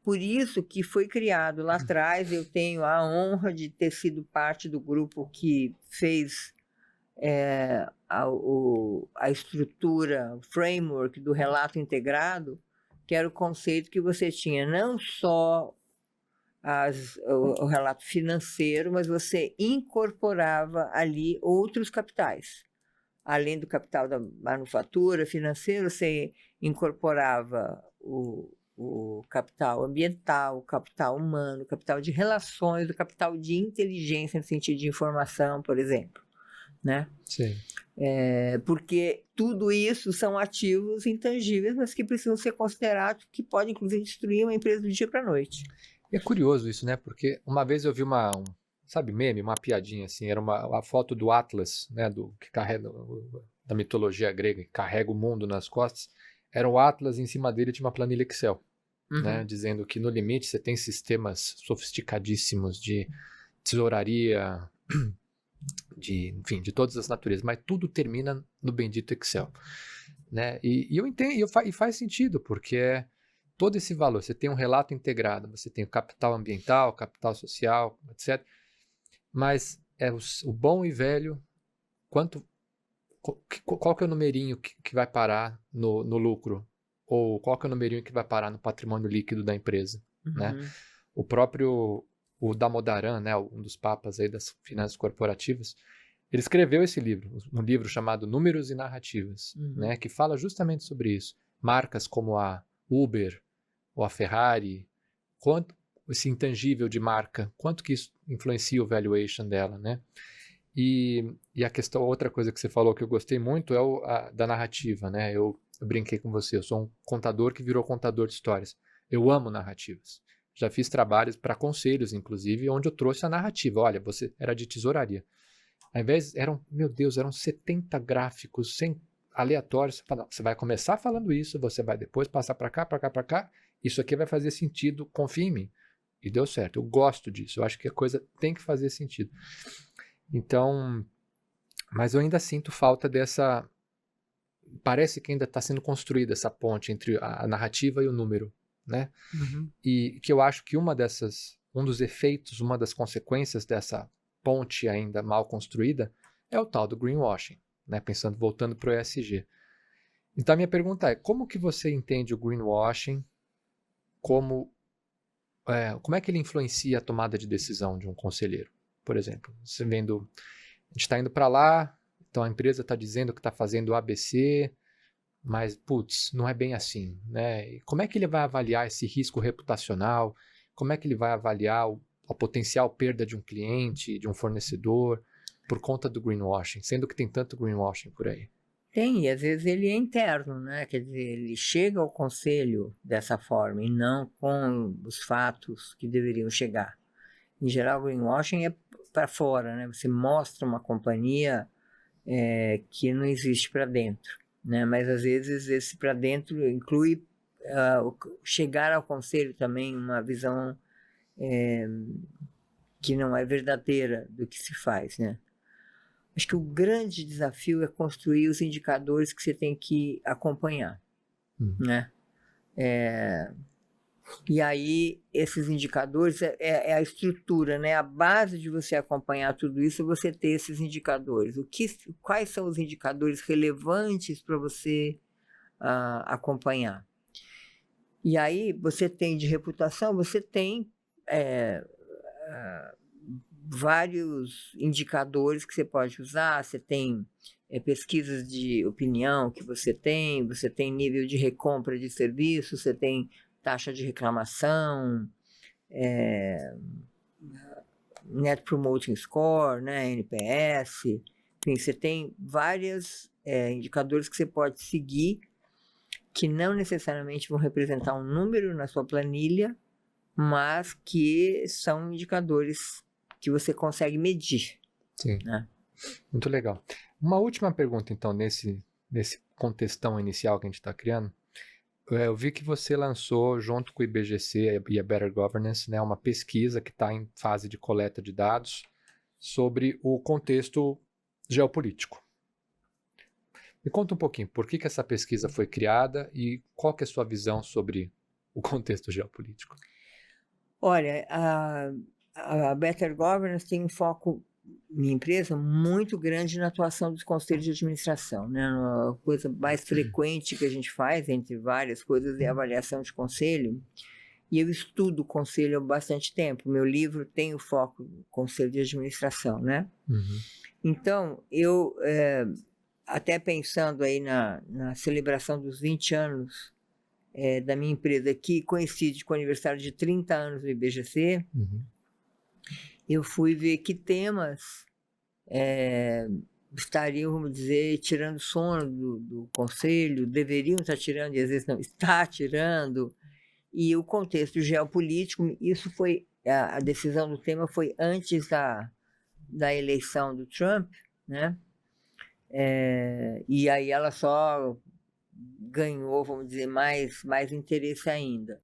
Por isso que foi criado lá atrás, eu tenho a honra de ter sido parte do grupo que fez a estrutura, o framework do relato integrado, que era o conceito que você tinha não só o relato financeiro, mas você incorporava ali outros capitais. Além do capital da manufatura, financeiro, você incorporava o capital ambiental, o capital humano, o capital de relações, o capital de inteligência no sentido de informação, por exemplo. Né? Sim. Porque tudo isso são ativos intangíveis, mas que precisam ser considerados, que podem, inclusive, destruir uma empresa do dia para a noite. E é curioso isso, né? Porque uma vez eu vi sabe, meme, uma piadinha assim, era uma foto do Atlas, né, que carrega, da mitologia grega, que carrega o mundo nas costas. Era o Atlas, e em cima dele tinha uma planilha Excel, né, dizendo que no limite você tem sistemas sofisticadíssimos de tesouraria, enfim, de todas as naturezas, mas tudo termina no bendito Excel, né? E eu entendo, e faz sentido, porque todo esse valor, você tem um relato integrado, você tem o capital ambiental, capital social, etc. Mas é o bom e velho, qual que é o numerinho que vai parar no lucro? Ou qual que é o numerinho que vai parar no patrimônio líquido da empresa? Né? O próprio Damodaran, né, um dos papas aí das finanças corporativas, ele escreveu esse livro, um livro chamado Números e Narrativas, né, que fala justamente sobre isso. Marcas como a Uber ou a Ferrari, quanto esse intangível de marca, quanto que isso influencia o valuation dela, né? E a questão, outra coisa que você falou que eu gostei muito é da narrativa, né? Eu brinquei com você, eu sou um contador que virou contador de histórias. Eu amo narrativas. Já fiz trabalhos para conselhos, inclusive, onde eu trouxe a narrativa. Olha, você era de tesouraria. Ao invés, eram 70 gráficos aleatórios. Você fala, você vai começar falando isso, você vai depois passar para cá, para cá, para cá. Isso aqui vai fazer sentido, confia em mim. E deu certo. Eu gosto disso. Eu acho que a coisa tem que fazer sentido. Então, mas eu ainda sinto falta dessa... Parece que ainda está sendo construída essa ponte entre a narrativa e o número, né? E que eu acho que um dos efeitos, uma das consequências dessa ponte ainda mal construída é o tal do greenwashing, né? Voltando para o ESG. Então a minha pergunta é, como que você entende o greenwashing? Como é que ele influencia a tomada de decisão de um conselheiro? Por exemplo, você vendo, a gente está indo para lá, então a empresa está dizendo que está fazendo ABC, mas, putz, não é bem assim, né? E como é que ele vai avaliar esse risco reputacional? Como é que ele vai avaliar a potencial perda de um cliente, de um fornecedor, por conta do greenwashing, sendo que tem tanto greenwashing por aí? Tem, e às vezes ele é interno, né? Quer dizer, ele chega ao conselho dessa forma e não com os fatos que deveriam chegar. Em geral, o greenwashing é para fora, né? Você mostra uma companhia que não existe para dentro, né? Mas às vezes esse para dentro inclui chegar ao conselho também uma visão que não é verdadeira do que se faz, né? Acho que o grande desafio é construir os indicadores que você tem que acompanhar, né? E aí, esses indicadores é a estrutura, né? A base de você acompanhar tudo isso é você ter esses indicadores. Quais são os indicadores relevantes para você acompanhar? E aí, você tem de reputação, você tem vários indicadores que você pode usar. Você tem pesquisas de opinião que você tem nível de recompra de serviço, você tem taxa de reclamação, Net Promoting Score, né, NPS, enfim, você tem vários indicadores que você pode seguir que não necessariamente vão representar um número na sua planilha, mas que são indicadores que você consegue medir. Sim, né? Muito legal. Uma última pergunta, então, nesse contextão inicial que a gente está criando. Eu vi que você lançou, junto com o IBGC e a Better Governance, né, uma pesquisa que está em fase de coleta de dados sobre o contexto geopolítico. Me conta um pouquinho, por que essa pesquisa foi criada e qual que é a sua visão sobre o contexto geopolítico? Olha, a Better Governance tem um foco, minha empresa, muito grande na atuação dos conselhos de administração, né? A coisa mais frequente que a gente faz, entre várias coisas, é a avaliação de conselho. E eu estudo o conselho há bastante tempo. Meu livro tem o foco no conselho de administração, né? Então, eu, até pensando aí na celebração dos 20 anos da minha empresa, que coincide com o aniversário de 30 anos do IBGC, eu fui ver que temas estariam, vamos dizer, tirando sono do conselho, deveriam estar tirando, e às vezes não está tirando. E o contexto geopolítico, isso foi, a decisão do tema foi antes da eleição do Trump, né? E aí ela só ganhou, vamos dizer, mais interesse ainda.